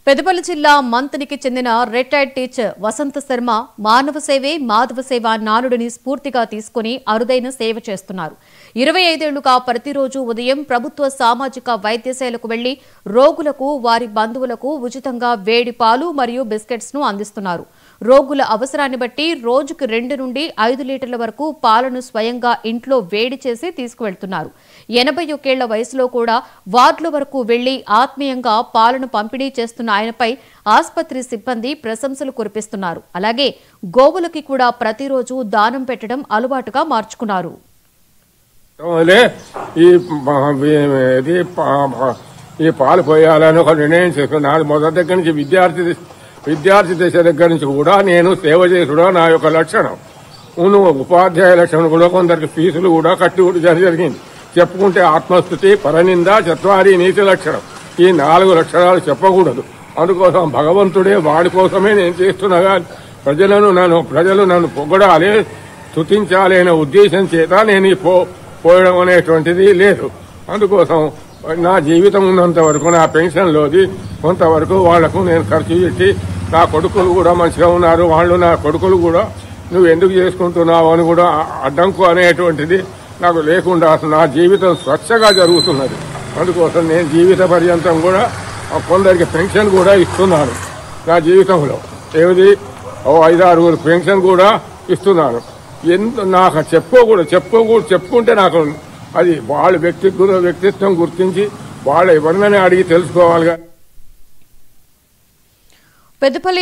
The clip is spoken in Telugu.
పెద్దపల్లి జిల్లా మంతనికి చెందిన రిటైర్డ్ టీచర్ వసంత శర్మ మానవ సేవే మాధవ సేవ నానుడిని స్ఫూర్తిగా తీసుకుని అరుదైన సేవ చేస్తున్నారు. 25 ఏళ్లుగా ప్రతిరోజు ఉదయం ప్రభుత్వ సామాజిక వైద్యశాలకు వెళ్లి రోగులకు వారి బంధువులకు ఉచితంగా వేడి పాలు మరియు బిస్కెట్స్ ను అందిస్తున్నారు. రోగుల అవసరాన్ని బట్టి రోజుకు 2 నుండి 5 లీటర్ల వరకు పాలను స్వయంగా ఇంట్లో వేడి చేసి తీసుకువెళ్తున్నారు. 81 ఏళ్ల వయసులో కూడా వార్డుల వరకు వెళ్లి ఆత్మీయంగా పాలను పంపిణీ చేస్తున్న ఆయనపై ఆసుపత్రి సిబ్బంది ప్రశంసలు కురిపిస్తున్నారు. అలాగే గోవులకి కూడా ప్రతిరోజు దానం పెట్టడం అలవాటుగా మార్చుకున్నారు. ఈ పాలు పోయాలని ఒక నిర్ణయం చేసుకున్నాను. మొదటి దగ్గర నుంచి విద్యార్థి దశ దగ్గర నుంచి కూడా నేను సేవ చేసుడు నా యొక్క లక్షణం. ఉపాధ్యాయ లక్షణం కూడా కొందరికి ఫీజులు కూడా కట్టి జరిగింది. చెప్పుకుంటే ఆత్మస్థుతి, పరనింద, చత్వారి నీతి లక్షణం, ఈ 4 లక్షణాలు చెప్పకూడదు. అందుకోసం భగవంతుడే వాడి కోసమే నేను చేస్తున్నా. ప్రజలు నన్ను పొగడాలి, స్తుతించాలి అనే ఉద్దేశం చేత నేను పోయడం అనేటువంటిది లేదు. అందుకోసం నా జీవితం ఉన్నంత వరకు నా పెన్షన్లోది కొంతవరకు వాళ్లకు నేను ఖర్చు పెట్టి, నా కొడుకులు కూడా మంచిగా ఉన్నారు, వాళ్ళు నా కొడుకులు కూడా నువ్వు ఎందుకు చేసుకుంటున్నావు అని కూడా అడ్డంకు అనేటువంటిది నాకు లేకుండా నా జీవితం స్వచ్ఛగా జరుగుతున్నది. అందుకోసం నేను జీవిత పర్యంతం కూడా కొందరికి పెన్షన్ కూడా ఇస్తున్నాను. నా జీవితంలో ఏమిది 5-6 పెన్షన్ కూడా ఇస్తున్నాను. నాకు చెప్పుకుంటే నాకు అది వాళ్ళ వ్యక్తిత్వం గుర్తించి వాళ్ళ ఎవరినైనా అడిగి తెలుసుకోవాలి. పెద్దపల్లి